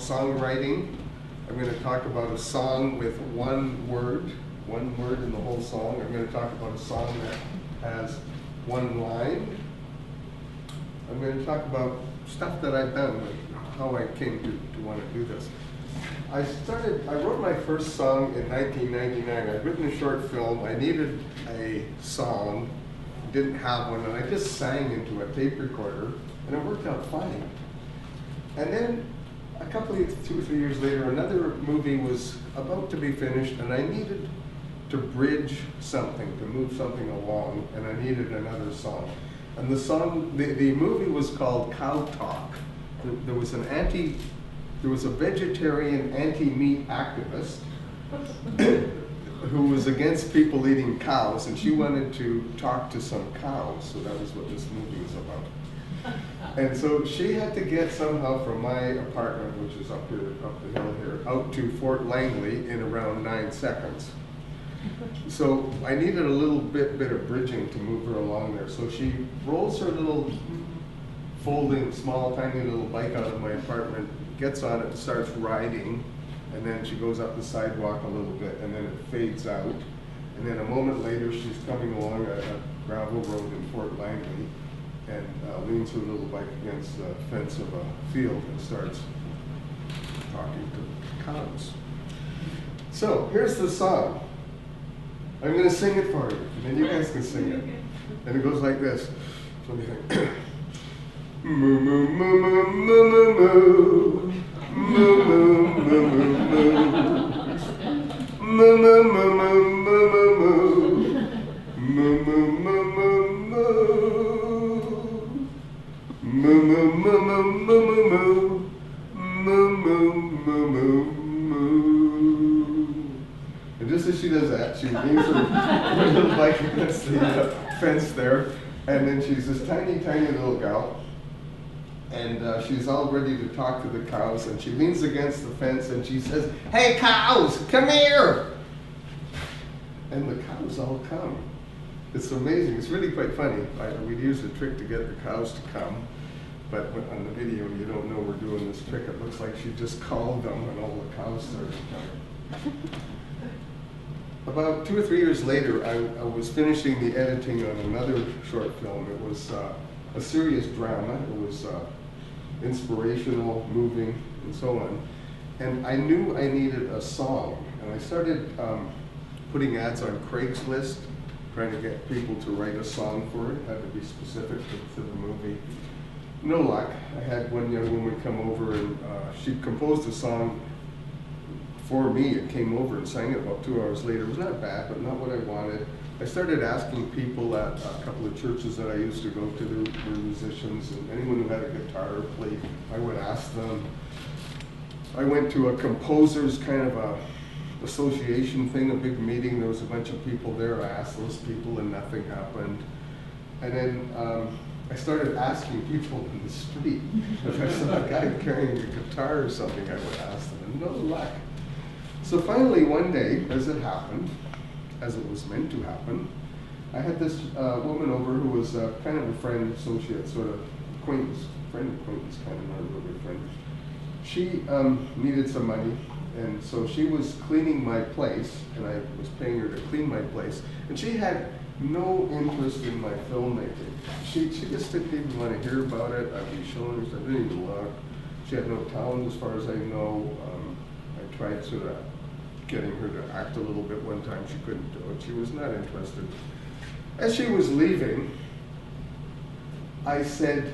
songwriting. I'm going to talk about a song with one word in the whole song. I'm going to talk about a song that has one line. I'm going to talk about stuff that I've done, like how I came to want to do this. I wrote my first song in 1999. I'd written a short film. I needed a song, didn't have one, and I just sang into a tape recorder, and it worked out fine. And then a couple of 2 or 3 years later, another movie was about to be finished, and I needed to bridge something, to move something along, and I needed another song. And the song, the movie was called Cow Talk. There was a vegetarian anti-meat activist who was against people eating cows, and she wanted to talk to some cows, so that was what this movie was about. And so she had to get somehow from my apartment, which is up the hill here, out to Fort Langley in around 9 seconds. So I needed a little bit of bridging to move her along there. So she rolls her little folding, small, tiny little bike out of my apartment, gets on it and starts riding, and then she goes up the sidewalk a little bit, and then it fades out. And then a moment later, she's coming along a gravel road in Fort Langley, and leans her little bike against the fence of a field and starts talking to cows. So here's the song. I'm going to sing it for you, and then you guys can sing it. And it goes like this. So you think, moo moo moo moo moo moo moo moo moo moo moo moo moo and just as she does that, she leans her little bike against the fence there, and then she's this tiny, tiny little gal, and she's all ready to talk to the cows, and she leans against the fence and she says, "Hey cows, come here!" And the cows all come. It's amazing. It's really quite funny. We'd use a trick to get the cows to come, but on the video you don't know we're doing this trick. It looks like she just called them and all the cows started coming. About 2 or 3 years later, I was finishing the editing on another short film. It was a serious drama. It was inspirational, moving, and so on. And I knew I needed a song, and I started putting ads on Craigslist, trying to get people to write a song for it. It had to be specific to the movie. No luck. I had one young woman come over, and she composed a song for me. It came over and sang it about 2 hours later. It was not bad, but not what I wanted. I started asking people at a couple of churches that I used to go to, they were musicians, and anyone who had a guitar or played, I would ask them. I went to a composers kind of a association thing, a big meeting. There was a bunch of people there. I asked those people and nothing happened. And then I started asking people in the street. If I saw a guy carrying a guitar or something, I would ask them, and no luck. So finally one day, as it happened, as it was meant to happen, I had this woman over who was kind of a friend, associate, sort of acquaintance, friend acquaintance, kind of, not really a friend. She needed some money, and so she was cleaning my place, and I was paying her to clean my place, and she had no interest in my filmmaking. She just didn't even want to hear about it. I'd be showing her, I didn't even look. She had no talent as far as I know. I tried sort of getting her to act a little bit one time. She couldn't do it. She was not interested. As she was leaving, I said,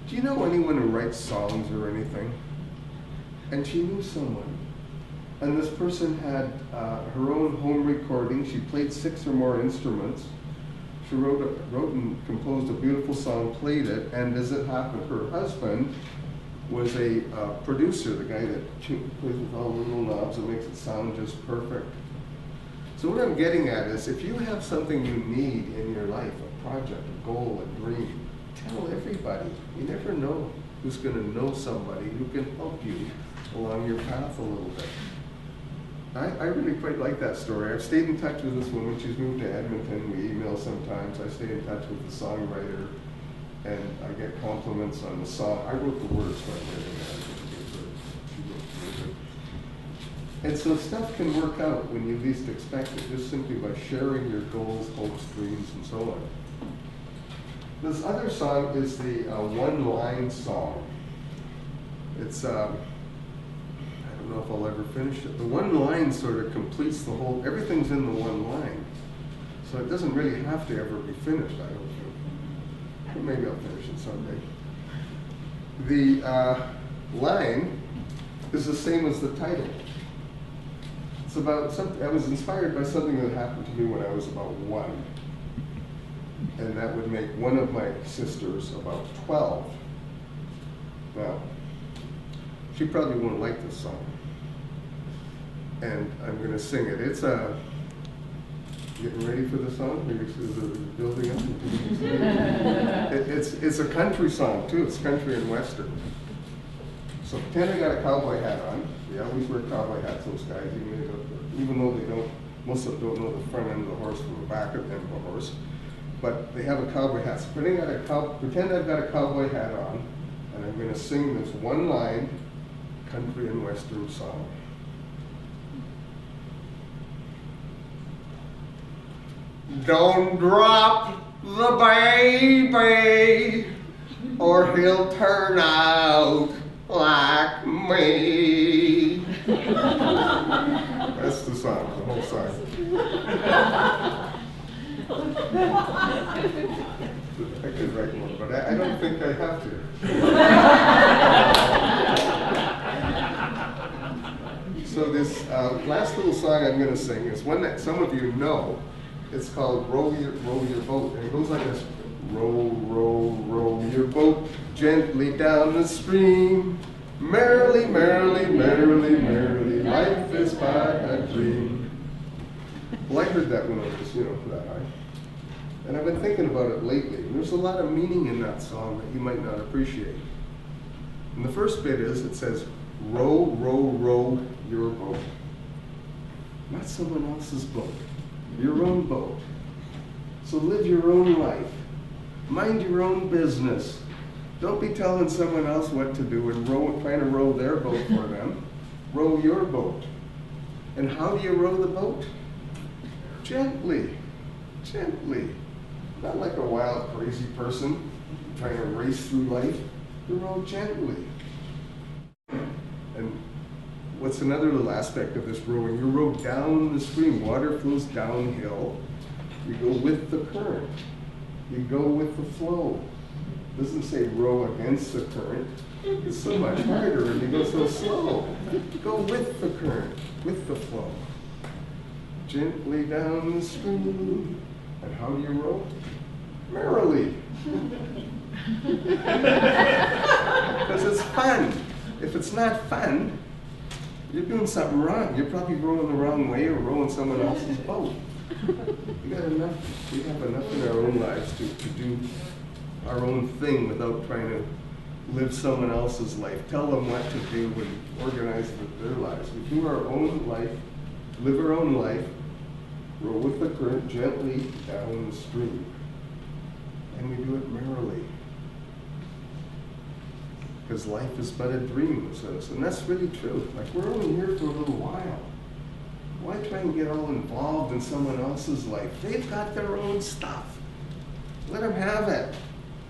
"Do you know anyone who writes songs or anything?" And she knew someone. And this person had her own home recording. She played 6 or more instruments. She wrote and composed a beautiful song, played it, and as it happened, her husband was a producer, the guy that plays with all the little knobs and makes it sound just perfect. So what I'm getting at is, if you have something you need in your life, a project, a goal, a dream, tell everybody. You never know who's going to know somebody who can help you along your path a little bit. I really quite like that story. I've stayed in touch with this woman. She's moved to Edmonton. We email sometimes. I stay in touch with the songwriter, and I get compliments on the song. I wrote the words, but And so stuff can work out when you least expect it, just simply by sharing your goals, hopes, dreams, and so on. This other song is the one-line song. It's, I don't know if I'll ever finish it. The one line sort of completes the whole, everything's in the one line. So it doesn't really have to ever be finished, I don't think. But maybe I'll finish it someday. The line is the same as the title. It's about something, I was inspired by something that happened to me when I was about 1. And that would make one of my sisters about 12. Now, she probably won't like this song. And I'm going to sing it. It's getting ready for the song? Maybe it's building up. It's a country song too. It's country and western. So pretend I got a cowboy hat on. They always wear cowboy hats, those guys, even though they don't, most of them don't know the front end of the horse from the back end of the horse. But they have a cowboy hat. So pretend I've got a cowboy hat on, and I'm going to sing this one line country and western song. Don't drop the baby, or he'll turn out like me. That's the song, the whole song. I could write more, but I don't think I have to. So this last little song I'm going to sing is one that some of you know. It's called Row Your Boat, and it goes like this. Row, row, row your boat gently down the stream. Merrily, merrily, merrily, merrily, life is but a dream. Well, I heard that when I was, that high. And I've been thinking about it lately. And there's a lot of meaning in that song that you might not appreciate. And the first bit is, it says, row, row, row your boat. Not someone else's boat. Your own boat. So live your own life. Mind your own business. Don't be telling someone else what to do and trying to row their boat for them. Row your boat. And how do you row the boat? Gently. Gently. Not like a wild, crazy person trying to race through life. You row gently. And what's another little aspect of this rowing? You row down the stream. Water flows downhill. You go with the current. You go with the flow. It doesn't say row against the current. It's so much harder and you go so slow. Go with the current, with the flow. Gently down the stream. And how do you row? Merrily. Because it's fun. If it's not fun, you're doing something wrong. You're probably rowing the wrong way or rowing someone else's boat. We have enough in our own lives to do our own thing without trying to live someone else's life. Tell them what to do and organize their lives. We do our own life, live our own life, row with the current gently down the stream. And we do it merrily. Because life is but a dream, says, and that's really true. Like, we're only here for a little while. Why try and get all involved in someone else's life? They've got their own stuff. Let them have it.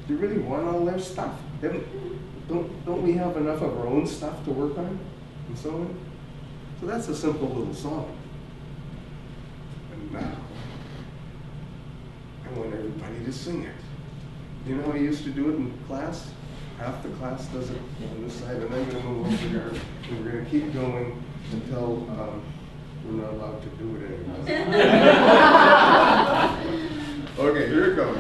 Do you really want all their stuff? Don't we have enough of our own stuff to work on? And so on? So that's a simple little song. And now, I want everybody to sing it. You know how I used to do it in class? Half the class does it on this side, and I'm going to move over here, and we're going to keep going until we're not allowed to do it anymore. Okay, here it goes.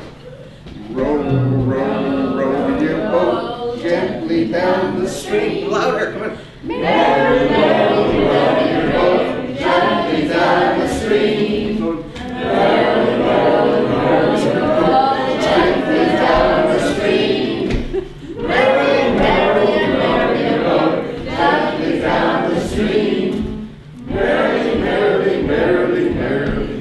Row, row, row your boat gently down the stream. Louder, come on. Merrily, merrily, row your boat gently down the stream. Merrily, merrily, row your boat gently down the stream. Merrily, merrily, row your boat gently down the stream. Merrily, merrily, merrily, merrily,